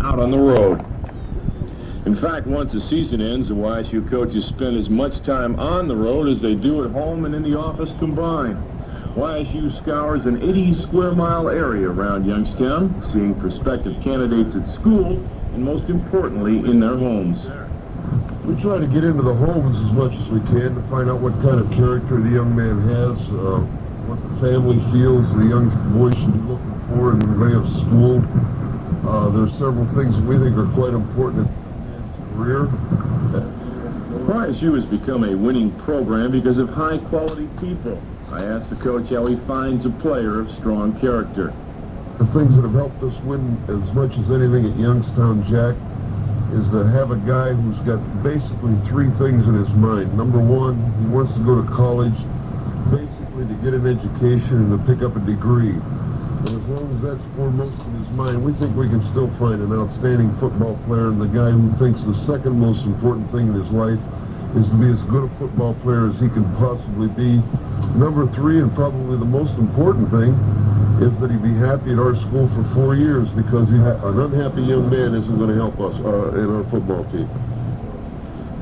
out on the road. In fact, once the season ends, the YSU coaches spend as much time on the road as they do at home and in the office combined. YSU scours an 80-square-mile area around Youngstown, seeing prospective candidates at school and, most importantly, in their homes. We try to get into the homes as much as we can to find out what kind of character the young man has, what the family feels the young boy should be looking for in the way of school. There are several things that we think are quite important in the man's career. YSU has become a winning program because of high-quality people. I asked the coach how he finds a player of strong character. The things that have helped us win as much as anything at Youngstown, Jack, is to have a guy who's got basically three things in his mind. Number one, he wants to go to college basically to get an education and to pick up a degree. And as long as that's foremost in his mind, we think we can still find an outstanding football player, and the guy who thinks the second most important thing in his life is to be as good a football player as he can possibly be. Number three, and probably the most important thing, is that he be happy at our school for 4 years, because an unhappy young man isn't going to help us in our football team.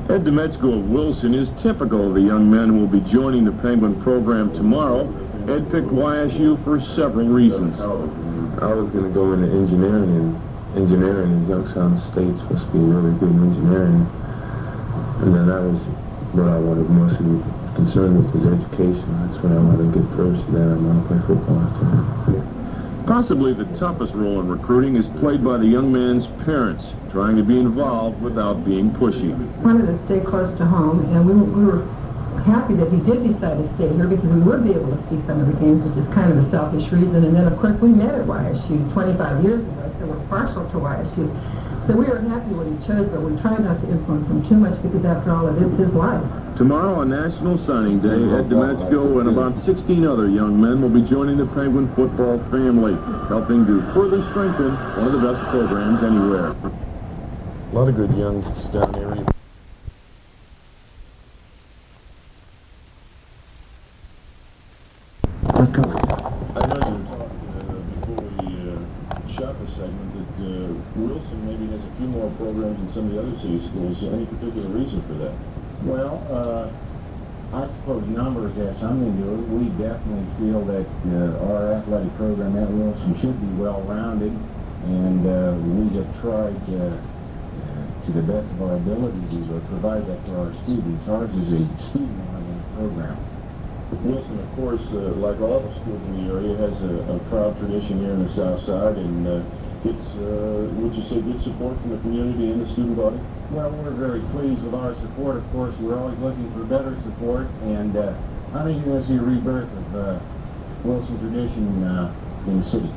Ed Demechko of Wilson is typical of the young men who will be joining the Penguin program tomorrow. Ed picked YSU for several reasons. I was going to go into engineering in Youngstown State's supposed to be really good in engineering. And then that was what I wanted mostly concerned with, was education. That's what I wanted to get first, and then I want to play football after. Possibly the toughest role in recruiting is played by the young man's parents, trying to be involved without being pushy. Wanted to stay close to home, and we were happy that he did decide to stay here, because we would be able to see some of the games, which is kind of a selfish reason. And then, of course, we met at YSU 25 years ago, so we're partial to YSU. So we were happy when he chose, but we try not to influence him too much, because after all, it is his life. Tomorrow on National Signing Day, Ed Demechko and about 16 other young men will be joining the Penguin football family, helping to further strengthen one of the best programs anywhere. A lot of good Youngstown area. I know you were talking before we shot the segment that Wilson maybe has a few more programs than some of the other city schools. Any particular reason for that? Well, I suppose numbers have something to do with it. We definitely feel that our athletic program at Wilson should be well-rounded, and we have tried to the best of our ability to provide that for our students. Ours is a student-oriented program. Wilson, of course, like all the schools in the area, has a proud tradition here in the South Side, and gets, would you say, good support from the community and the student body? Well, we're very pleased with our support. Of course, we're always looking for better support, and I think you're going to see a rebirth of Wilson tradition in the city.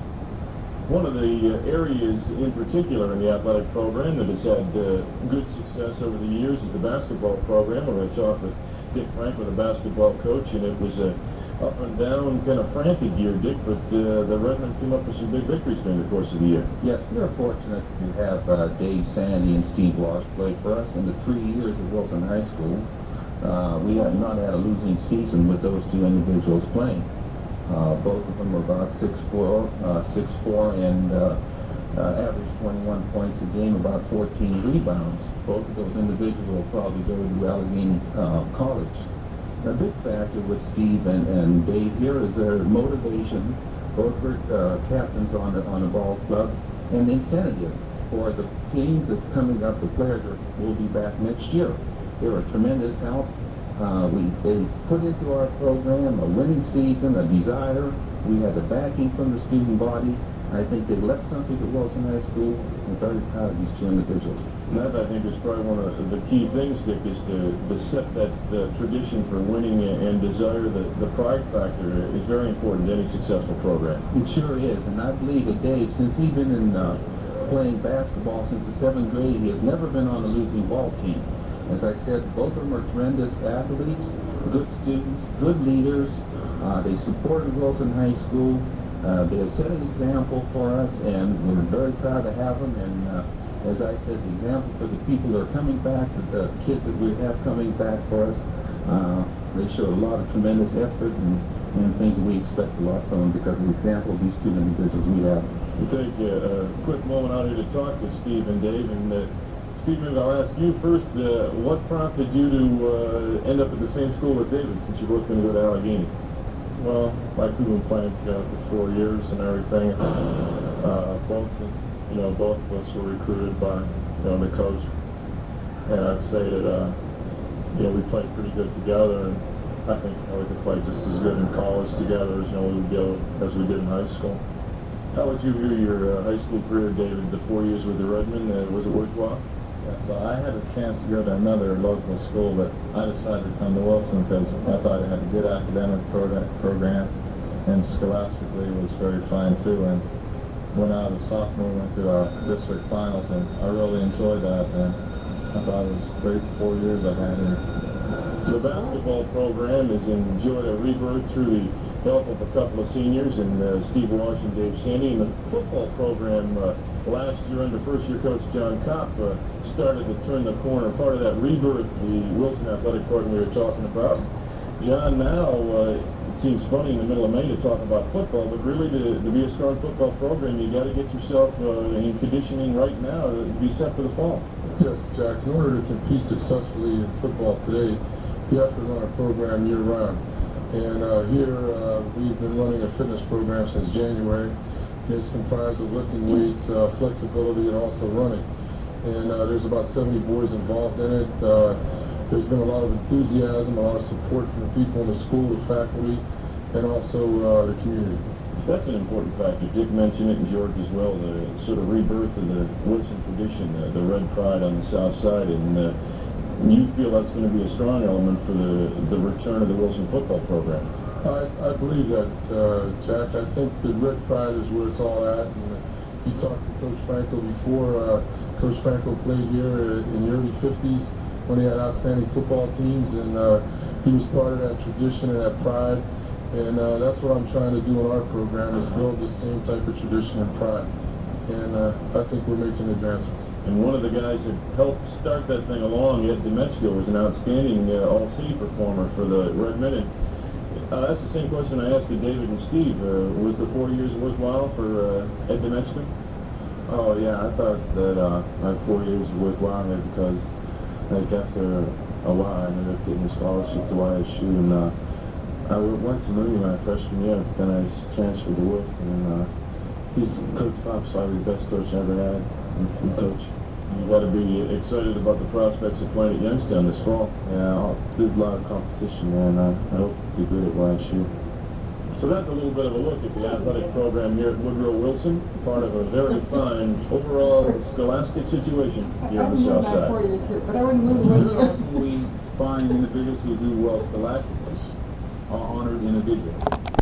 One of the areas in particular in the athletic program that has had good success over the years is the basketball program. We're going to talk with Dick Franko, the basketball coach, and it was a up and down, kind of frantic year, Dick, but the Redmen came up with some big victories during the course of the year. Yes, we are fortunate to have Dave Sandy and Steve Walsh play for us. In the 3 years of Wilson High School, we have not had a losing season with those two individuals playing. Both of them were about 6'4", and averaged 21 points a game, about 14 rebounds. Both of those individuals will probably go to Allegheny College. A big factor with Steve and Dave here is their motivation. Both were captains on the ball club, and incentive for the team that's coming up. The players will be back next year. They're a tremendous help. They put into our program a winning season, a desire. We had the backing from the student body. I think they left something at Wilson High School. I'm very proud of these two individuals. And that, I think, is probably one of the key things, Dick, is to set that tradition for winning and desire. The pride factor is very important to any successful program. It sure is, and I believe that Dave, since he's been in playing basketball since the 7th grade, he has never been on a losing ball team. As I said, both of them are tremendous athletes, good students, good leaders. They supported Wilson High School. They have set an example for us, and we're very proud to have them. And as I said, the example for the people that are coming back, the kids that we have coming back for us, they show a lot of tremendous effort and things that we expect a lot from them because of the example of these two individuals we have. We'll take a quick moment out here to talk to Steve and Dave. And Steve, maybe I'll ask you first, what prompted you to end up at the same school with David, since you're both going to go to Allegheny? Well, like we've been playing together for 4 years and everything. Both of us were recruited by, the coach. And I'd say that, we played pretty good together, and I think we could play just as good in college together as, we would go as we did in high school. How would you view your high school career, David, the 4 years with the Redmen? Was it worthwhile? Yeah, so I had a chance to go to another local school, but I decided to come to Wilson because I thought it had a good academic program, and scholastically it was very fine too. And when I was a sophomore, we went to our district finals, and I really enjoyed that. And I thought it was a great 4 years I had here. The basketball program has enjoyed a rebirth through the help of a couple of seniors, and Steve Walsh and Dave Sandy. And the football program last year under first-year coach John Copp started to turn the corner. Part of that rebirth, the Wilson Athletic Program we were talking about. John, now it seems funny in the middle of May to talk about football, but really to be a strong football program, you got to get yourself in conditioning right now to be set for the fall. Yes, Jack. In order to compete successfully in football today, you have to run a program year-round. And here we've been running a fitness program since January. It's comprised of lifting weights, flexibility, and also running. And there's about 70 boys involved in it. There's been a lot of enthusiasm, a lot of support from the people in the school, the faculty, and also the community. That's an important factor. Dick mentioned it, and George as well, the sort of rebirth of the Wilson tradition, the Red Pride on the south side. And you feel that's going to be a strong element for the return of the Wilson football program? I believe that, Jack. I think the Red Pride is where it's all at. And you talked to Coach Franko before. Coach Franko played here in the early 50s when he had outstanding football teams, and he was part of that tradition and that pride. And that's what I'm trying to do in our program, is build the same type of tradition and pride. And I think we're making advancements. And one of the guys that helped start that thing along, Ed Demechko, was an outstanding all-city performer for the Redmen. That's the same question I asked to David and Steve. Was the 4 years worthwhile for Ed Demechko? Oh yeah, I thought that my 4 years were worthwhile here because, after a while, I ended up getting a scholarship to YSU, and I went to Moody my freshman year, but then I transferred to Wilson, and Coach Copp's probably the best coach I ever had. And coach. You got to be excited about the prospects of playing at Youngstown this fall. Yeah, there's a lot of competition there, and I hope to do good at YSU. So that's a little bit of a look at the athletic program here at Woodrow Wilson, part of a very fine overall scholastic situation here on the south side. 4 years here, but I wouldn't move one How year. can we find individuals who do well scholastically, honored individuals?